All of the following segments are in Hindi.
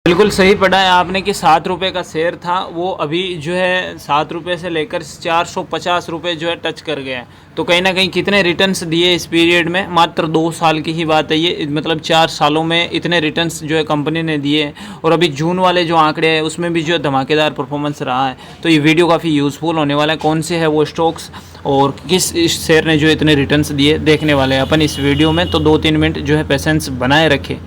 बिल्कुल सही पढ़ा है आपने कि 7 रुपये का शेयर था, वो अभी जो है 7 रुपये से लेकर 450 रुपये जो है टच कर गया है। तो कहीं ना कहीं कितने रिटर्न्स दिए इस पीरियड में, मात्र 2 साल की ही बात है ये, मतलब 4 सालों में इतने रिटर्न्स जो है कंपनी ने दिए हैं। और अभी जून वाले जो आंकड़े हैं उसमें भी जो है धमाकेदार परफॉर्मेंस रहा है। तो ये वीडियो काफ़ी यूज़फुल होने वाला है। कौन से है वो स्टॉक्स और किस शेयर ने जो इतने रिटर्न्स दिए देखने वाले हैं अपन इस वीडियो में। तो 2-3 मिनट जो है पेशेंस बनाए रखें।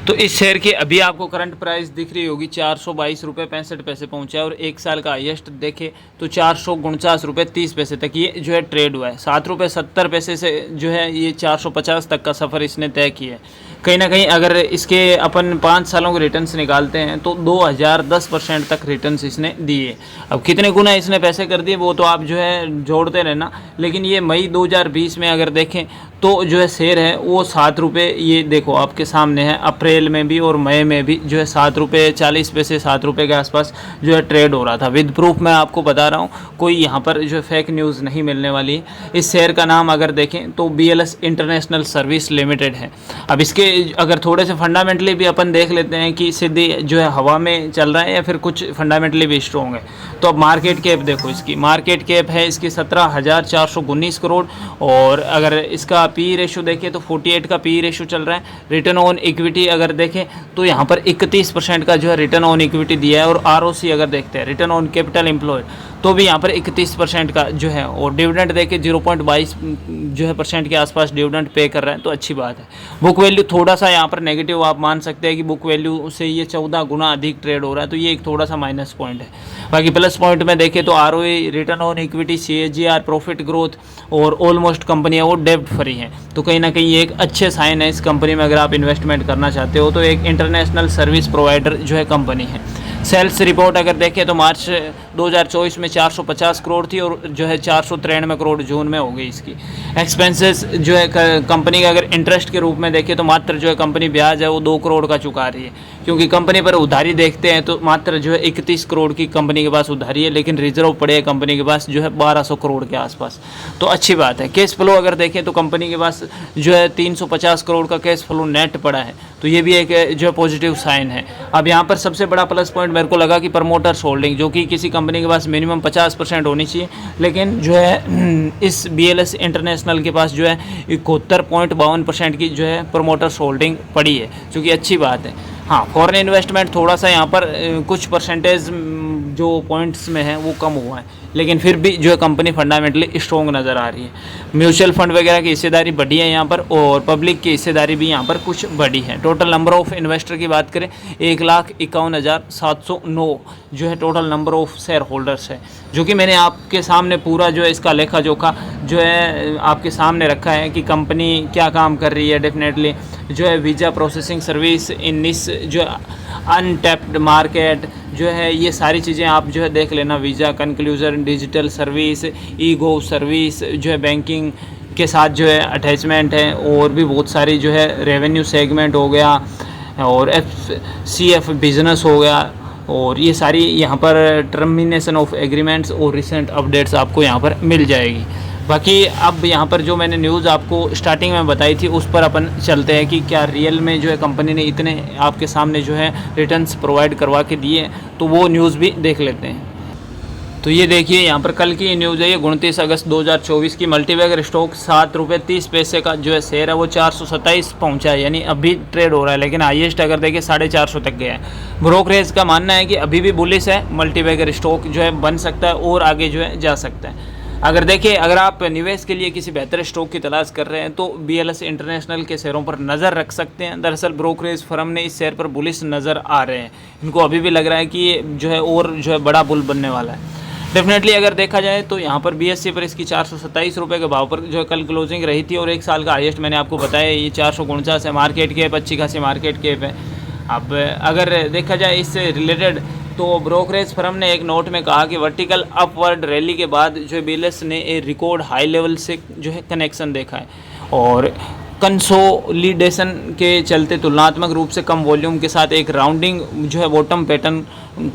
तो इस शेयर की अभी आपको करंट प्राइस दिख रही होगी 422 रुपये 65 पैसे पहुँचा है, और 1 साल का हाईएस्ट देखे तो 449 रुपये 30 पैसे तक ये जो है ट्रेड हुआ है। 7 रुपये 70 पैसे से जो है ये 450 तक का सफ़र इसने तय किया है। कहीं ना कहीं अगर इसके अपन 5 सालों के रिटर्न्स निकालते हैं तो 2010% तक रिटर्न्स इसने दिए। अब कितने गुना इसने पैसे कर दिए वो तो आप जो है जोड़ते रहना, लेकिन ये मई 2020 में अगर देखें तो जो है शेयर है वो 7 रुपये, ये देखो आपके सामने है, अप्रैल में भी और मई में भी जो है 7 रुपये 40 पैसे 7 रुपये के आसपास जो है ट्रेड हो रहा था। विद प्रूफ मैं आपको बता रहा हूँ, कोई यहाँ पर जो है फेक न्यूज़ नहीं मिलने वाली है। इस शेयर का नाम अगर देखें तो BLS इंटरनेशनल सर्विस लिमिटेड है। अब इसके अगर थोड़े से फंडामेंटली भी अपन देख लेते हैं कि सीधी जो है हवा में चल रहा है या फिर कुछ फंडामेंटली भी स्ट्रॉन्ग है। तो अब मार्केट कैप देखो, इसकी मार्केट कैप है इसकी 17,419 करोड़, और अगर इसका पी रेशो देखें तो 48 का पी रेशो चल रहा है। रिटर्न ऑन इक्विटी अगर देखें तो यहाँ पर 31% का जो है रिटर्न ऑन इक्विटी दिया है, और ROC अगर देखते हैं रिटर्न ऑन कैपिटल एम्प्लॉयड तो भी यहाँ पर 31% का जो है, और डिविडेंड देके 0.22 जो है % के आसपास डिविडेंड पे कर रहा है, तो अच्छी बात है। बुक वैल्यू थोड़ा सा यहाँ पर नेगेटिव आप मान सकते हैं कि बुक वैल्यू से ये 14 गुना अधिक ट्रेड हो रहा है, तो ये एक थोड़ा सा माइनस पॉइंट है। बाकी प्लस पॉइंट में देखें तो ROE, return on equity, CAGR, profit growth और ऑलमोस्ट कंपनी है वो डेब्ट फ्री है। तो कहीं ना कहीं ये एक अच्छे साइन है इस कंपनी में अगर आप इन्वेस्टमेंट करना चाहते हो तो। एक इंटरनेशनल सर्विस प्रोवाइडर जो है कंपनी है। सेल्स रिपोर्ट अगर देखें तो मार्च 2024 में 450 करोड़ थी, और जो है 493 करोड़ जून में हो गई इसकी। एक्सपेंसेस जो है कंपनी का अगर इंटरेस्ट के रूप में देखें तो मात्र जो है कंपनी ब्याज है वो 2 करोड़ का चुका रही है, क्योंकि कंपनी पर उधारी देखते हैं तो मात्र जो है 31 करोड़ की कंपनी के पास उधारी है, लेकिन रिजर्व पड़े है कंपनी के पास जो है 1200 करोड़ के आसपास। तो अच्छी बात है। कैश फ्लो अगर देखें तो कंपनी के पास जो है 350 करोड़ का कैश फ्लो नेट पड़ा है, तो ये भी एक जो है पॉजिटिव साइन है। अब यहाँ पर सबसे बड़ा प्लस पॉइंट मेरे को लगा कि प्रमोटर्स होल्डिंग, जो कि किसी कंपनी के पास मिनिमम 50% होनी चाहिए, लेकिन जो है इस BLS इंटरनेशनल के पास जो है 71.52% की जो है प्रमोटर्स होल्डिंग पड़ी है, जो कि अच्छी बात है। हाँ, फॉरेन इन्वेस्टमेंट थोड़ा सा यहाँ पर कुछ परसेंटेज जो पॉइंट्स में है वो कम हुआ है, लेकिन फिर भी जो है कंपनी फंडामेंटली स्ट्रॉन्ग नज़र आ रही है। म्यूचुअल फंड वगैरह की हिस्सेदारी बढ़ी है यहाँ पर, और पब्लिक की हिस्सेदारी भी यहाँ पर कुछ बढ़ी है। टोटल नंबर ऑफ़ इन्वेस्टर की बात करें 1,51,709 जो है total number of share holders है, जो कि मैंने आपके सामने पूरा जो है इसका लेखा जोखा जो है आपके सामने रखा है कि कंपनी क्या काम कर रही है। डेफिनेटली जो है visa processing service in this जो अनटैप्ड मार्केट जो है, ये सारी चीज़ें आप जो है देख लेना। वीज़ा कंक्लूजन, डिजिटल सर्विस, ई-गो सर्विस जो है बैंकिंग के साथ जो है अटैचमेंट है, और भी बहुत सारी जो है रेवेन्यू सेगमेंट हो गया, और FCF बिजनेस हो गया, और ये सारी यहाँ पर टर्मिनेशन ऑफ एग्रीमेंट्स और रिसेंट अपडेट्स आपको यहाँ पर मिल जाएगी। बाकी अब यहाँ पर जो मैंने न्यूज़ आपको स्टार्टिंग में बताई थी उस पर अपन चलते हैं कि क्या रियल में जो है कंपनी ने इतने आपके सामने जो है रिटर्न्स प्रोवाइड करवा के दिए, तो वो न्यूज़ भी देख लेते हैं। तो ये देखिए यहाँ पर कल की न्यूज़ है, ये 29 अगस्त 2024 की। मल्टीबैगर स्टॉक 7 रुपये 30 पैसे का जो है शेयर है वो 427 पहुँचा है, यानी अभी ट्रेड हो रहा है, लेकिन हाईएस्ट अगर देखिए 450 तक गया है। ब्रोकरेज का मानना है कि अभी भी बुलिश है, मल्टीबैगर स्टॉक जो है बन सकता है और आगे जो है जा सकता है। अगर देखिए, अगर आप निवेश के लिए किसी बेहतर स्टॉक की तलाश कर रहे हैं तो BLS इंटरनेशनल के शेयरों पर नज़र रख सकते हैं। दरअसल ब्रोकरेज फर्म ने इस शेयर पर बुलिश नज़र आ रहे हैं, इनको अभी भी लग रहा है कि ये जो है और जो है बड़ा बुल बनने वाला है। डेफिनेटली अगर देखा जाए तो यहाँ पर BSE पर इसकी 427 रुपये के भाव पर जो है कल क्लोजिंग रही थी, और 1 साल का हाईएस्ट मैंने आपको बताया ये 449 है। मार्केट कैप अच्छी खासी मार्केट कैप है। अब अगर देखा जाए इससे रिलेटेड तो ब्रोकरेज फर्म ने एक नोट में कहा कि वर्टिकल अपवर्ड रैली के बाद जो BLS ने एक रिकॉर्ड हाई लेवल से जो है कनेक्शन देखा है, और कंसोलिडेशन के चलते तुलनात्मक रूप से कम वॉल्यूम के साथ एक राउंडिंग जो है बॉटम पैटर्न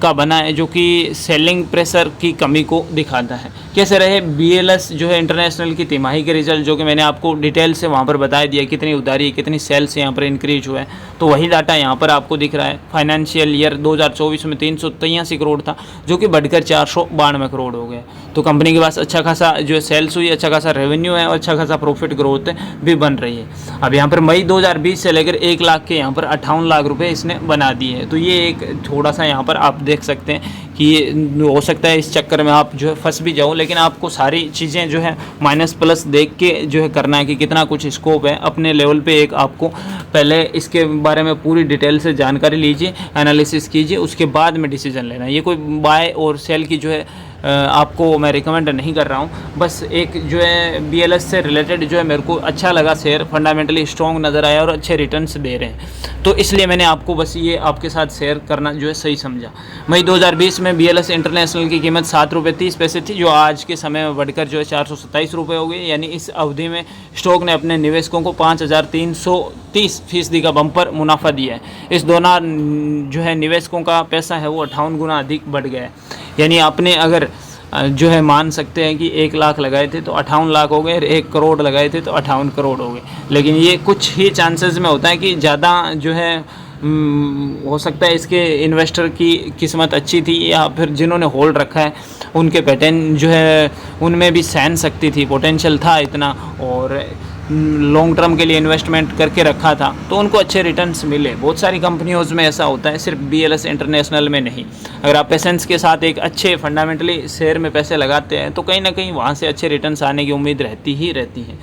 का बना है, जो कि सेलिंग प्रेशर की कमी को दिखाता है। कैसे रहे BLS जो है इंटरनेशनल की तिमाही के रिजल्ट, जो कि मैंने आपको डिटेल से वहाँ पर बता दिया, कितनी उधारी कितनी सेल्स यहाँ पर इंक्रीज हुआ है, तो वही डाटा यहाँ पर आपको दिख रहा है। फाइनेंशियल ईयर 2024 में 383 करोड़ था, जो कि बढ़कर 492 करोड़ हो गया। तो कंपनी के पास अच्छा खासा जो है सेल्स हुई, अच्छा खासा रेवेन्यू है और अच्छा खासा प्रॉफिट ग्रोथ भी बन रही है। अब यहाँ पर मई 2020 से लेकर 1 लाख के यहाँ पर 58 लाख रुपए इसने बना दिए हैं। तो ये एक थोड़ा सा यहाँ पर आप देख सकते हैं कि हो सकता है इस चक्कर में आप जो है फंस भी जाओ, लेकिन आपको सारी चीज़ें जो है माइनस प्लस देख के जो है करना है कि कितना कुछ स्कोप है अपने लेवल पे। एक आपको पहले इसके बारे में पूरी डिटेल से जानकारी लीजिए, एनालिसिस कीजिए, उसके बाद में डिसीजन लेना है। ये कोई बाय और सेल की जो है आपको मैं रिकमेंड नहीं कर रहा हूँ, बस एक जो है BLS से रिलेटेड जो है मेरे को अच्छा लगा शेयर, फंडामेंटली स्ट्रॉन्ग नज़र आया और अच्छे रिटर्न्स दे रहे हैं, तो इसलिए मैंने आपको बस ये आपके साथ शेयर करना जो है सही समझा। मई 2020 में BLS इंटरनेशनल की कीमत 7 रुपये 30 पैसे थी, जो आज के समय में बढ़कर जो है 427 रुपये हो गई। यानी इस अवधि में स्टॉक ने अपने निवेशकों को 5330% का बम्पर मुनाफा दिया है। इस दौरान जो है निवेशकों का पैसा है वो 58 गुना अधिक बढ़ गया है। यानी आपने अगर जो है मान सकते हैं कि 1 लाख लगाए थे तो 58 लाख हो गए, 1 करोड़ लगाए थे तो 58 करोड़ हो गए। लेकिन ये कुछ ही चांसेस में होता है कि ज़्यादा जो है हो सकता है इसके इन्वेस्टर की किस्मत अच्छी थी, या फिर जिन्होंने होल्ड रखा है उनके पैटर्न जो है उनमें भी सहन शक्ति थी, पोटेंशियल था इतना, और लॉन्ग टर्म के लिए इन्वेस्टमेंट करके रखा था तो उनको अच्छे रिटर्न्स मिले। बहुत सारी कंपनियों में ऐसा होता है, सिर्फ BLS इंटरनेशनल में नहीं। अगर आप पेशेंस के साथ एक अच्छे फंडामेंटली शेयर में पैसे लगाते हैं तो कहीं ना कहीं वहाँ से अच्छे रिटर्न्स आने की उम्मीद रहती ही रहती है।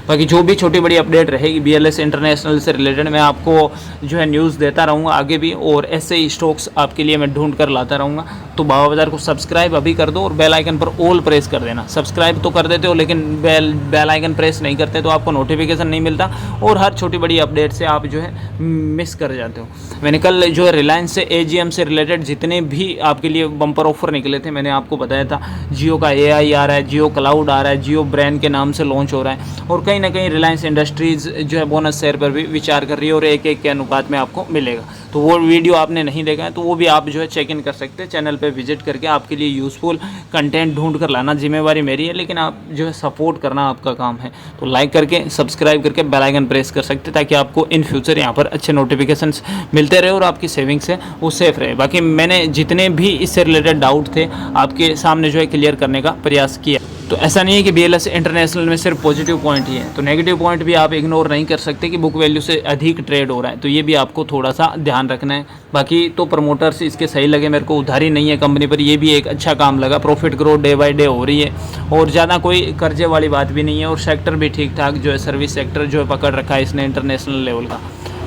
बाकी जो भी छोटी बड़ी अपडेट रहेगी BLS इंटरनेशनल से रिलेटेड मैं आपको जो है न्यूज़ देता रहूँगा आगे भी, और ऐसे ही स्टॉक्स आपके लिए मैं ढूंढ कर लाता रहूँगा। तो बाबा बाजार को सब्सक्राइब अभी कर दो और बेल आइकन पर ऑल प्रेस कर देना। सब्सक्राइब तो कर देते हो लेकिन बेल आइकन प्रेस नहीं करते तो आपको नोटिफिकेशन नहीं मिलता और हर छोटी बड़ी अपडेट से आप जो है मिस कर जाते हो। मैंने कल जो है रिलायंस से AGM से रिलेटेड जितने भी आपके लिए बम्पर ऑफर निकले थे मैंने आपको बताया था। जियो का AI आ रहा है, जियो क्लाउड आ रहा है, जियो ब्रांड के नाम से लॉन्च हो रहा है, और कहीं ना कहीं रिलायंस इंडस्ट्रीज़ जो है बोनस शेयर पर भी विचार कर रही है और 1-1 के अनुपात में आपको मिलेगा। तो वो वीडियो आपने नहीं देखा है तो वो भी आप जो है चेक इन कर सकते हैं चैनल पे विजिट करके। आपके लिए यूज़फुल कंटेंट ढूंढ कर लाना जिम्मेवारी मेरी है, लेकिन आप जो है सपोर्ट करना आपका काम है। तो लाइक करके सब्सक्राइब करके बेल आइकन प्रेस कर सकते हैं ताकि आपको इन फ्यूचर यहाँ पर अच्छे नोटिफिकेशंस मिलते रहे और आपकी सेविंग्स है वो सेफ रहे। बाकी मैंने जितने भी इससे रिलेटेड डाउट थे आपके सामने जो है क्लियर करने का प्रयास किया। तो ऐसा नहीं है कि BLS इंटरनेशनल में सिर्फ पॉजिटिव पॉइंट ही है, तो नेगेटिव पॉइंट भी आप इग्नोर नहीं कर सकते कि बुक वैल्यू से अधिक ट्रेड हो रहा है, तो ये भी आपको थोड़ा सा ध्यान रखना है। बाकी तो प्रमोटर्स इसके सही लगे मेरे को, उधारी नहीं है कंपनी पर, ये भी एक अच्छा काम लगा। Profit growth day by day हो रही है और ज़्यादा कोई कर्जे वाली बात भी नहीं है, और सेक्टर भी ठीक ठाक जो है सर्विस सेक्टर जो है पकड़ रखा है इसने इंटरनेशनल लेवल का।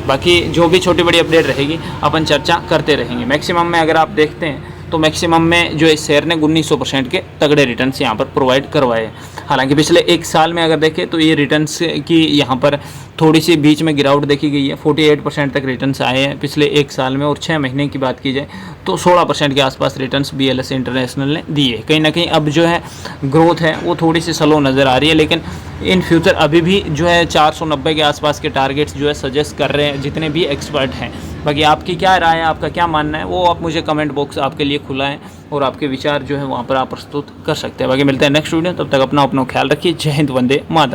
बाकी जो भी छोटी बड़ी अपडेट रहेगी अपन चर्चा करते रहेंगे। मैक्सिमम में अगर आप देखते हैं तो मैक्सिमम में जो इस शेयर ने 1900% के तगड़े रिटर्न्स यहाँ पर प्रोवाइड करवाए हैं। हालांकि पिछले 1 साल में अगर देखें तो ये रिटर्न्स की यहाँ पर थोड़ी सी बीच में गिरावट देखी गई है। 48% तक रिटर्न्स आए हैं पिछले 1 साल में, और 6 महीने की बात की जाए तो 16% के आसपास रिटर्न्स BLS इंटरनेशनल ने दिए। कहीं ना कहीं अब जो है ग्रोथ है वो थोड़ी सी स्लो नज़र आ रही है, लेकिन इन फ्यूचर अभी भी जो है 490 के आसपास के टारगेट्स जो है सजेस्ट कर रहे हैं जितने भी एक्सपर्ट हैं। बाकी आपकी क्या राय है, आपका क्या मानना है, वो आप मुझे कमेंट बॉक्स आपके लिए खुला है और आपके विचार जो है वहाँ पर आप प्रस्तुत कर सकते हैं। बाकी मिलते हैं नेक्स्ट वीडियो, तब तक अपना ख्याल रखिए। जय हिंद, वंदे मातरम।